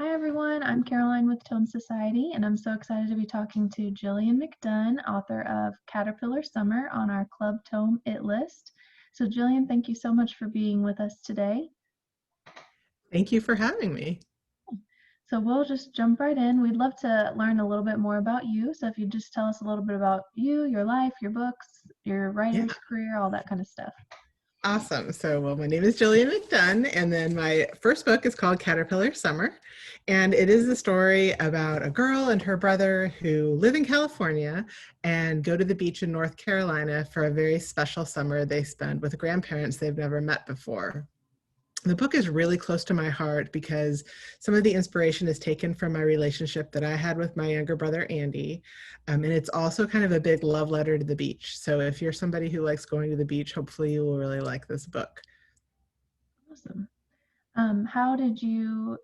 Hi everyone, I'm Caroline with Tome Society, and I'm so excited to be talking to Gillian McDunn, author of Caterpillar Summer, on our Club Tome It list. So Gillian, thank you so much for being with us today. Thank you for having me. So we'll just jump right in. We'd love to learn a little bit more about you. So if you just tell us a little bit about you, your life, your books, your Yeah, writer's career, all that kind of stuff. awesome. My name is Gillian McDunn, and then my first book is called Caterpillar Summer. And it is a story about a girl and her brother who live in California and go to the beach in North Carolina for a very special summer they spend with grandparents they've never met before. The book is really close to my heart because some of the inspiration is taken from my relationship that I had with my younger brother, Andy. And it's also kind of a big love letter to the beach. So if you're somebody who likes going to the beach, hopefully you will really like this book. Awesome. How did you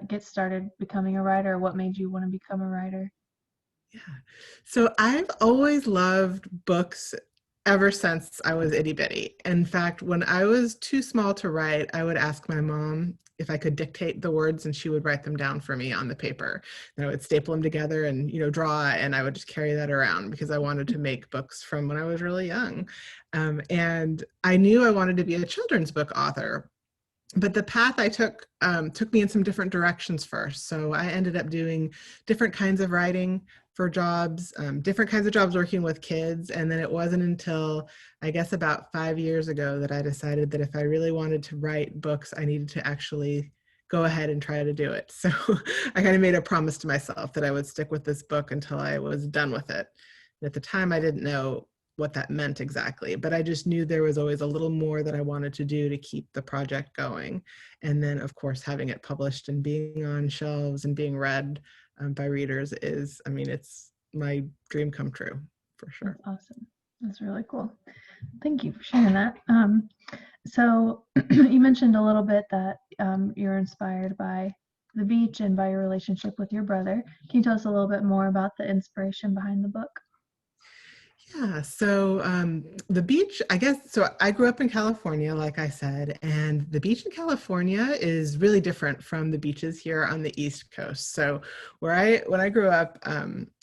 get started becoming a writer? What made you want to become a writer? Yeah. So I've always loved books ever since I was itty bitty. In fact, when I was too small to write, I would ask my mom if I could dictate the words and she would write them down for me on the paper. And I would staple them together and, draw, and I would just carry that around because I wanted to make books from when I was really young. And I knew I wanted to be a children's book author, but the path I took me in some different directions first. So I ended up doing different kinds of writing for jobs, different kinds of jobs working with kids. And then it wasn't until I guess about 5 years ago that I decided that if I really wanted to write books, I needed to actually go ahead and try to do it. So I kind of made a promise to myself that I would stick with this book until I was done with it. And at the time, I didn't know what that meant exactly, but I just knew there was always a little more that I wanted to do to keep the project going. And then, of course, having it published and being on shelves and being read by readers is, I mean, it's my dream come true for sure. That's awesome. That's really cool. Thank you for sharing that. So you mentioned a little bit that you're inspired by the beach and by your relationship with your brother. Can you tell us a little bit more about the inspiration behind the book? Yeah, so the beach, I guess, so I grew up in California, like I said, and the beach in California is really different from the beaches here on the East Coast. So when I grew up,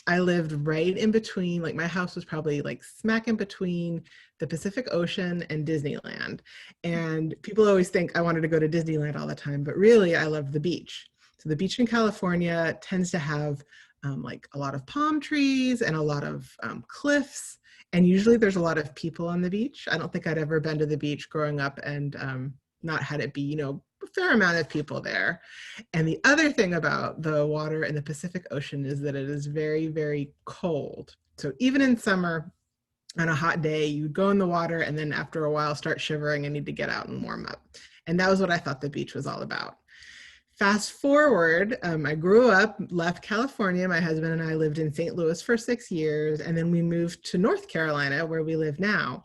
I lived right in between, like my house was probably like smack in between the Pacific Ocean and Disneyland. And people always think I wanted to go to Disneyland all the time, but really I loved the beach. So the beach in California tends to have like a lot of palm trees and a lot of cliffs. And usually there's a lot of people on the beach. I don't think I'd ever been to the beach growing up and not had it be, a fair amount of people there. And the other thing about the water in the Pacific Ocean is that it is very, very cold. So even in summer, on a hot day, you go in the water and then after a while start shivering and need to get out and warm up. And that was what I thought the beach was all about. Fast forward, I grew up, left California. My husband and I lived in St. Louis for 6 years, and then we moved to North Carolina, where we live now.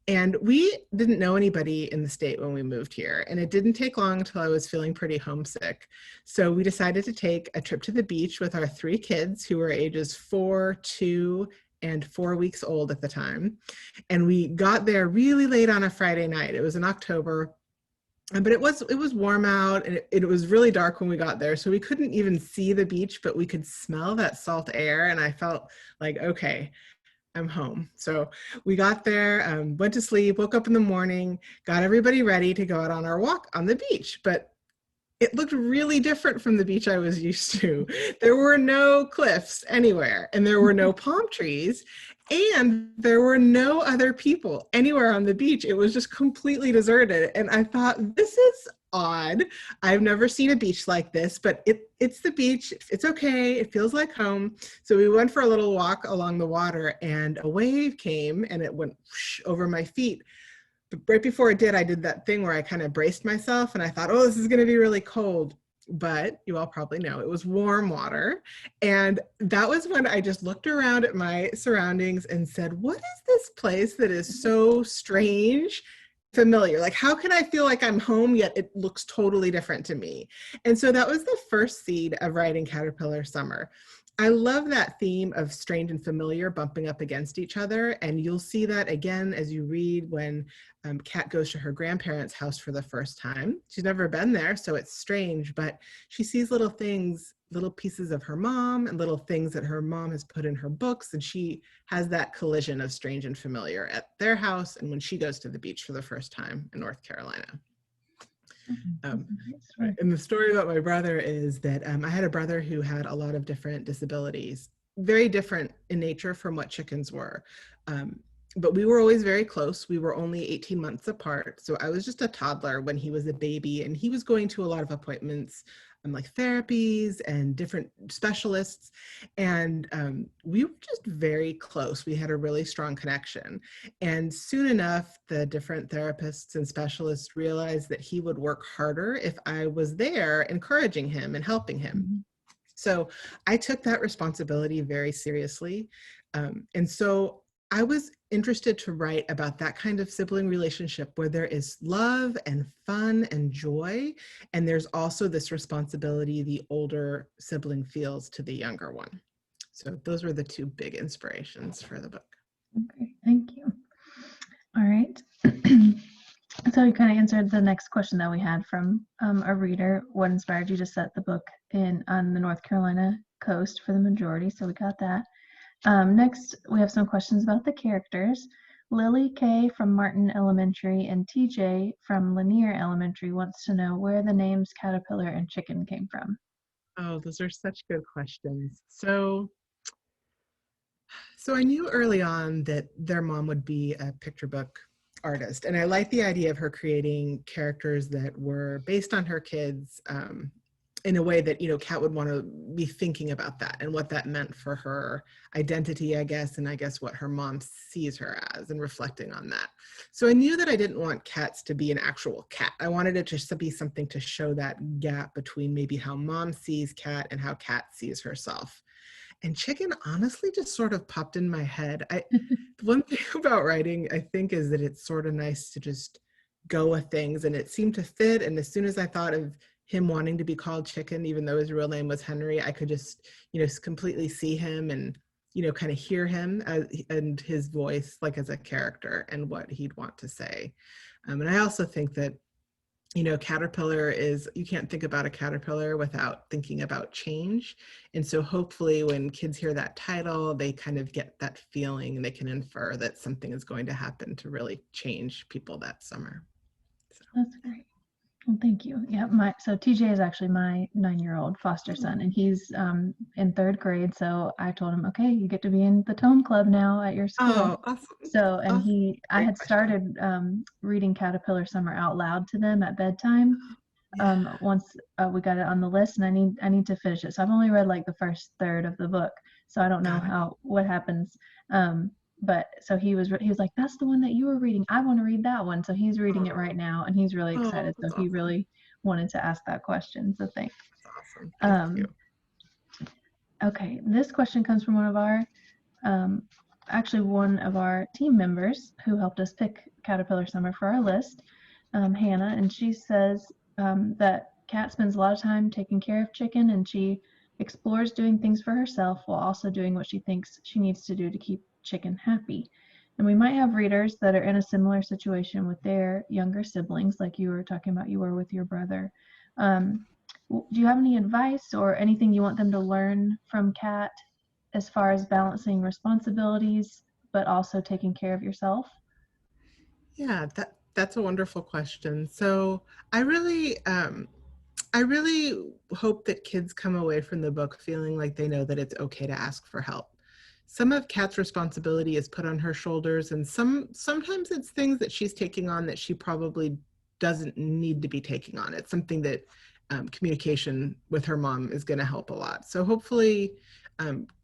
And we didn't know anybody in the state when we moved here. And it didn't take long until I was feeling pretty homesick. So we decided to take a trip to the beach with our three kids, who were ages 4, 2, and 4 weeks old at the time. And we got there really late on a Friday night. It was in October, but it was warm out, and it was really dark when we got there, so we couldn't even see the beach, but we could smell that salt air, and I felt like, okay, I'm home. So we got there, went to sleep, woke up in the morning, got everybody ready to go out on our walk on the beach, but it looked really different from the beach I was used to. There were no cliffs anywhere, and there were no palm trees, and there were no other people anywhere on the beach. It was just completely deserted. And I thought, this is odd. I've never seen a beach like this, but it's the beach. It's okay. It feels like home. So we went for a little walk along the water, and a wave came and it went whoosh over my feet. But right before it did, I did that thing where I kind of braced myself and I thought, oh, this is going to be really cold. But you all probably know it was warm water. And that was when I just looked around at my surroundings and said, what is this place that is so strange, familiar? Like, how can I feel like I'm home, yet it looks totally different to me? And so that was the first seed of writing Caterpillar Summer. I love that theme of strange and familiar bumping up against each other. And you'll see that again as you read when Kat goes to her grandparents' house for the first time. She's never been there, so it's strange, but she sees little things, little pieces of her mom and little things that her mom has put in her books. And she has that collision of strange and familiar at their house and when she goes to the beach for the first time in North Carolina. And the story about my brother is that I had a brother who had a lot of different disabilities, very different in nature from what chickens were. But we were always very close. We were only 18 months apart. So I was just a toddler when he was a baby, and he was going to a lot of appointments, like therapies and different specialists. And we were just very close. We had a really strong connection. And soon enough, the different therapists and specialists realized that he would work harder if I was there encouraging him and helping him. Mm-hmm. So I took that responsibility very seriously. And so I was interested to write about that kind of sibling relationship where there is love and fun and joy. And there's also this responsibility the older sibling feels to the younger one. So those were the two big inspirations for the book. Okay, thank you. All right. So you kind of answered the next question that we had from a reader. What inspired you to set the book on the North Carolina coast for the majority? So we got that. Next, we have some questions about the characters. Lily K. from Martin Elementary and TJ from Lanier Elementary wants to know where the names Caterpillar and Chicken came from. Oh, those are such good questions. So I knew early on that their mom would be a picture book artist. And I liked the idea of her creating characters that were based on her kids in a way that, Kat would want to be thinking about that and what that meant for her identity, I guess, and I guess what her mom sees her as and reflecting on that. So I knew that I didn't want cats to be an actual cat. I wanted it to be something to show that gap between maybe how mom sees Kat and how Kat sees herself. And chicken honestly just sort of popped in my head. One thing about writing, I think, is that it's sort of nice to just go with things, and it seemed to fit. And as soon as I thought of him wanting to be called Chicken, even though his real name was Henry, I could just, completely see him and, kind of hear him and his voice, like as a character and what he'd want to say. And I also think that, caterpillar you can't think about a caterpillar without thinking about change. And so hopefully when kids hear that title, they kind of get that feeling and they can infer that something is going to happen to really change people that summer. So. That's great. Well, thank you. Yeah, so TJ is actually my 9-year-old foster son, and he's in 3rd grade. So I told him, okay, you get to be in the Tome Club now at your school. Oh, awesome. So, and I had started reading Caterpillar Summer out loud to them at bedtime. Once we got it on the list, and I need to finish it. So I've only read like the first third of the book, so I don't know what happens. But so he was like, that's the one that you were reading. I want to read that one. So he's reading it right now, and he's really excited. So he really wanted to ask that question. So thanks. Awesome. Thank you. Okay, this question comes from one of our team members who helped us pick Caterpillar Summer for our list, Hannah, and she says that Kat spends a lot of time taking care of Chicken, and she explores doing things for herself while also doing what she thinks she needs to do to keep Chicken happy. And we might have readers that are in a similar situation with their younger siblings, like you were talking about you were with your brother. Do you have any advice or anything you want them to learn from Kat as far as balancing responsibilities but also taking care of yourself? Yeah, that's a wonderful question. So I really hope that kids come away from the book feeling like they know that it's okay to ask for help. Some of Kat's responsibility is put on her shoulders, and sometimes it's things that she's taking on that she probably doesn't need to be taking on. It's something that communication with her mom is going to help a lot. So hopefully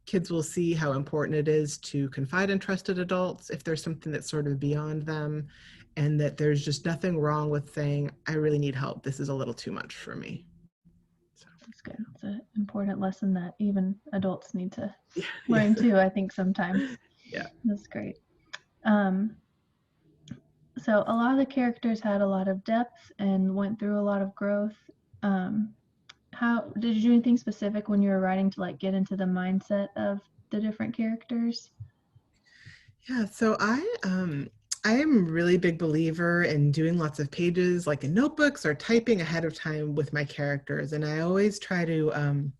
kids will see how important it is to confide in trusted adults if there's something that's sort of beyond them, and that there's just nothing wrong with saying, I really need help. This is a little too much for me. That's good. It's an important lesson that even adults need to learn too, I think sometimes. Yeah. That's great. So a lot of the characters had a lot of depth and went through a lot of growth. how did you do anything specific when you were writing to like get into the mindset of the different characters? Yeah, so I am a really big believer in doing lots of pages like in notebooks or typing ahead of time with my characters. And I always try to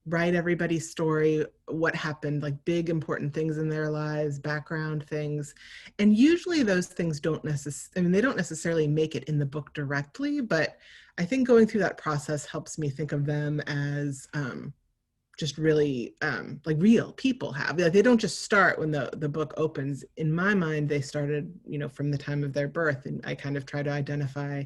write everybody's story, what happened, like big important things in their lives, background things. And usually those things don't necessarily, I mean, they don't necessarily make it in the book directly, but I think going through that process helps me think of them as just really like real people have. Like, they don't just start when the book opens. In my mind, they started, you know, from the time of their birth. And I kind of try to identify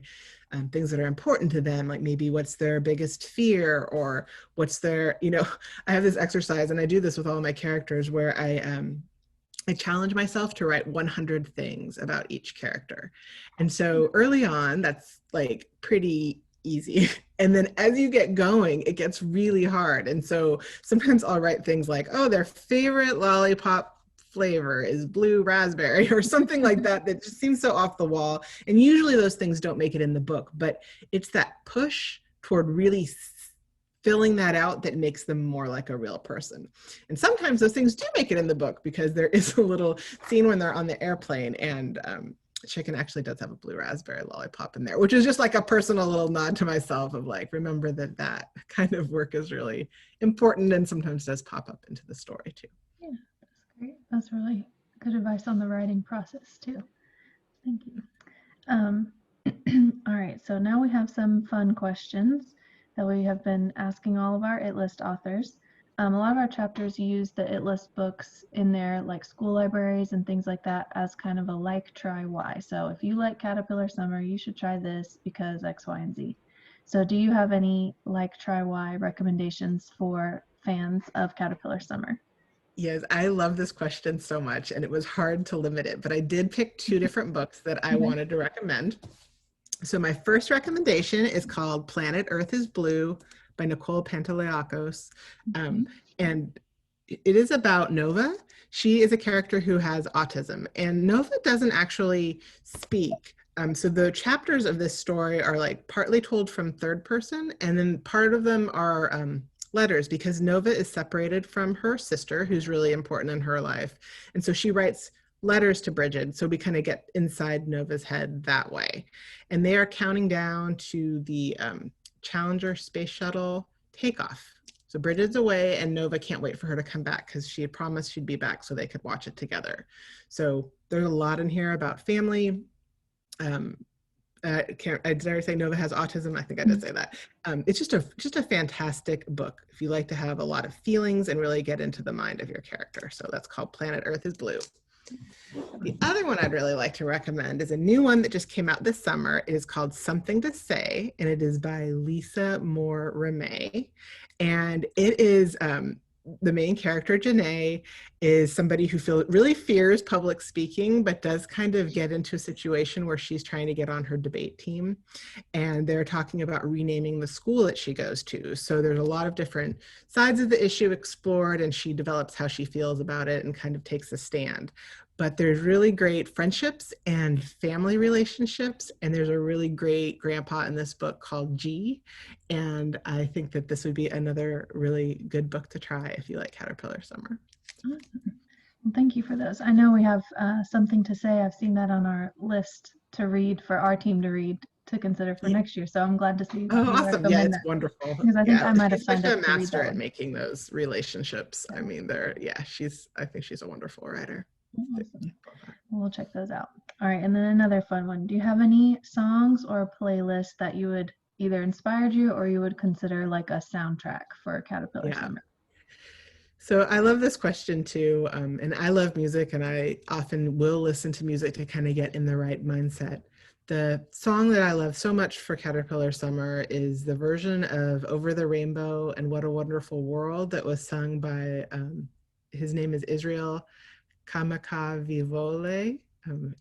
things that are important to them, like maybe what's their biggest fear, or what's their, you know, I have this exercise, and I do this with all my characters, where I challenge myself to write 100 things about each character. And so early on, that's like pretty easy. And then as you get going, it gets really hard. And so sometimes I'll write things like, oh, their favorite lollipop flavor is blue raspberry, or something like that, that just seems so off the wall. And usually those things don't make it in the book, but it's that push toward really filling that out that makes them more like a real person. And sometimes those things do make it in the book, because there is a little scene when they're on the airplane, and Chicken actually does have a blue raspberry lollipop in there, which is just like a personal little nod to myself of like, remember that that kind of work is really important and sometimes does pop up into the story too. Yeah, that's great. That's really good advice on the writing process too. Thank you. All right, so now we have some fun questions that we have been asking all of our It List authors. A lot of our chapters use the It List books in their like school libraries and things like that as kind of a like, try, why. So if you like Caterpillar Summer, you should try this because X, Y, and Z. So do you have any like, try, why recommendations for fans of Caterpillar Summer? Yes, I love this question so much, and it was hard to limit it, but I did pick two different books that I Okay. wanted to recommend. So my first recommendation is called Planet Earth is Blue by Nicole Pantaleakos. And it is about Nova. She is a character who has autism, and Nova doesn't actually speak. So the chapters of this story are like partly told from third person, and then part of them are letters, because Nova is separated from her sister, who's really important in her life. And so she writes letters to Bridget. So we kind of get inside Nova's head that way. And they are counting down to the Challenger space shuttle takeoff. So Bridget's away, and Nova can't wait for her to come back, because she had promised she'd be back so they could watch it together. So there's a lot in here about family. Did I ever say Nova has autism? I think I did say that. It's just a fantastic book if you like to have a lot of feelings and really get into the mind of your character. So that's called Planet Earth is Blue. The other one I'd really like to recommend is a new one that just came out this summer. It is called Something to Say, and it is by Lisa Moore Ramey. And it is the main character, Janae, is somebody who really fears public speaking, but does kind of get into a situation where she's trying to get on her debate team. And they're talking about renaming the school that she goes to. So there's a lot of different sides of the issue explored, and she develops how she feels about it and kind of takes a stand. But there's really great friendships and family relationships. And there's a really great grandpa in this book called G. And I think that this would be another really good book to try if you like Caterpillar Summer. Awesome. Well, thank you for those. I know we have Something to Say. I've seen that on our list to read for our team to read to consider for next year. So I'm glad to see Oh, you awesome. Yeah, recommend it's that. wonderful. Because I think I might have She's signed such up a to read master that at one. making those relationships. I mean, I think she's a wonderful writer. Awesome. We'll check those out. All right, and then another fun one. Do you have any songs or playlists that you would either inspired you or you would consider like a soundtrack for Caterpillar Summer? So I love this question too. And I love music, and I often will listen to music to kind of get in the right mindset. The song that I love so much for Caterpillar Summer is the version of Over the Rainbow and What a Wonderful World that was sung by, his name is Israel Kamakawiwo'ole.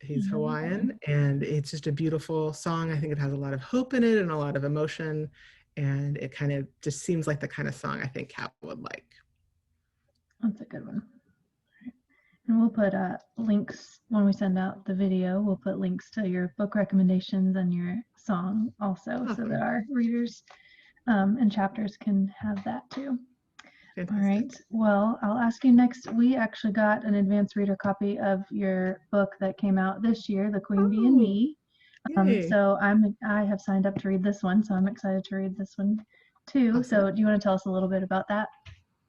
He's Hawaiian, and it's just a beautiful song. I think it has a lot of hope in it and a lot of emotion, and it kind of just seems like the kind of song I think Kat would like. That's a good one. And we'll put links when we send out the video. We'll put links to your book recommendations and your song also, so that our readers and chapters can have that too. All right. Fantastic. Well, I'll ask you next. We actually got an advanced reader copy of your book that came out this year, The Queen Bee and Oh, Me. yay. So I have signed up to read this one, so I'm excited to read this one too. Awesome. So do you want to tell us a little bit about that?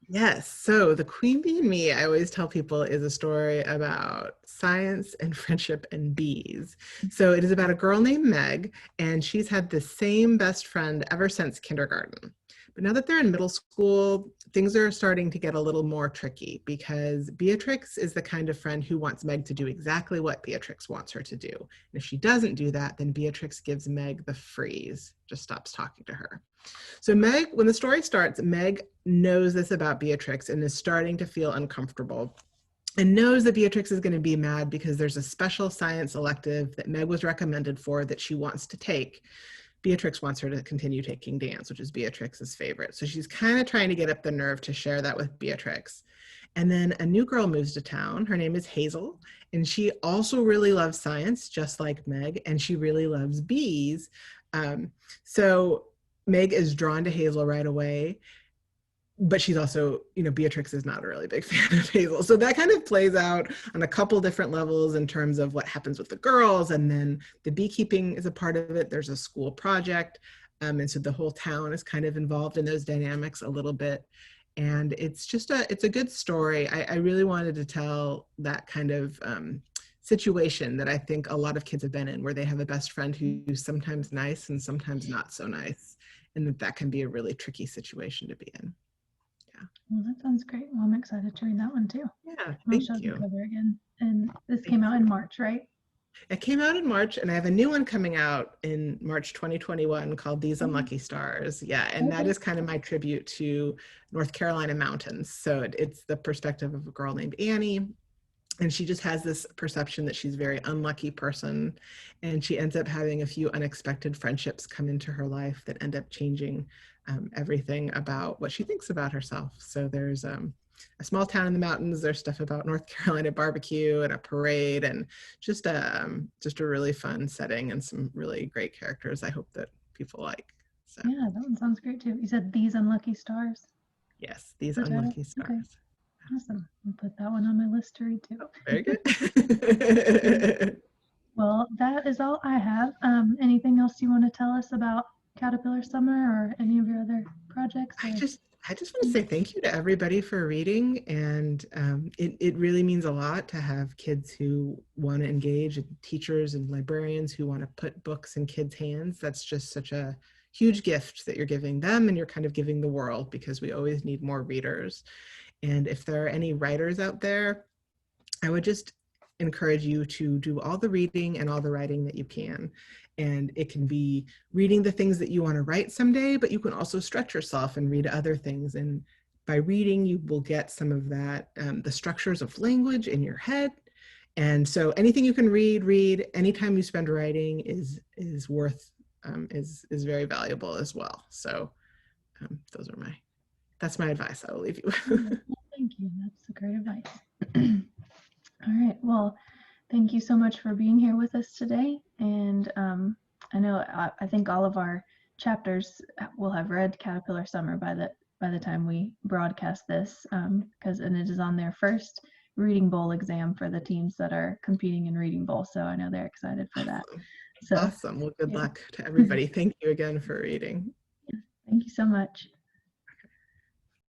Yes. So The Queen Bee and Me, I always tell people, is a story about science and friendship and bees. So it is about a girl named Meg, and she's had the same best friend ever since kindergarten. But now that they're in middle school, things are starting to get a little more tricky because Beatrix is the kind of friend who wants Meg to do exactly what Beatrix wants her to do. And if she doesn't do that, then Beatrix gives Meg the freeze, just stops talking to her. So Meg, when the story starts, Meg knows this about Beatrix and is starting to feel uncomfortable and knows that Beatrix is going to be mad because there's a special science elective that Meg was recommended for that she wants to take. Beatrix wants her to continue taking dance, which is Beatrix's favorite. So she's kind of trying to get up the nerve to share that with Beatrix. And then a new girl moves to town. Her name is Hazel, and she also really loves science, just like Meg, and she really loves bees. So Meg is drawn to Hazel right away, but she's also, Beatrix is not a really big fan of Hazel. So that kind of plays out on a couple different levels in terms of what happens with the girls. And then the beekeeping is a part of it. There's a school project. And so the whole town is kind of involved in those dynamics a little bit. And it's a good story. I really wanted to tell that kind of situation that I think a lot of kids have been in, where they have a best friend who's sometimes nice and sometimes not so nice. And that can be a really tricky situation to be in. Well, that sounds great. Well, I'm excited to read that one too. Yeah, I'll show thank the you. cover again. And this Thank came out you. in March, right? It came out in March, and I have a new one coming out in March 2021 called These Oh, Unlucky Stars. Yeah, and that okay. is kind of my tribute to North Carolina mountains. So it's the perspective of a girl named Annie, and she just has this perception that she's a very unlucky person, and she ends up having a few unexpected friendships come into her life that end up changing everything about what she thinks about herself. So there's a small town in the mountains. There's stuff about North Carolina barbecue and a parade, and just a really fun setting and some really great characters. I hope that people like. So Yeah, that one sounds great too. You said These Unlucky Stars, yes, These the title? Unlucky Okay, Stars. awesome. I'll put that one on my list to read too. Oh, very Great. good. Well, that is all I have. Anything else you want to tell us about Caterpillar Summer or any of your other projects? I Or just I just want to say thank you to everybody for reading, and it really means a lot to have kids who want to engage, and teachers and librarians who want to put books in kids' hands. That's just such a huge gift that you're giving them, and you're kind of giving the world, because we always need more readers. And if there are any writers out there, I would just encourage you to do all the reading and all the writing that you can. And it can be reading the things that you want to write someday, but you can also stretch yourself and read other things. And by reading, you will get some of that, the structures of language in your head. And so anything you can read. Anytime you spend writing is worth, is very valuable as well. So that's my advice. I will leave well, you. thank you. That's a great advice. All right. Well, thank you so much for being here with us today. And I know I think all of our chapters will have read Caterpillar Summer by the time we broadcast this, because and it is on their first Reading Bowl exam for the teams that are competing in Reading Bowl. So I know they're excited for that. Awesome. So Awesome. Well, good yeah. luck to everybody. Thank you again for reading. Thank you so much.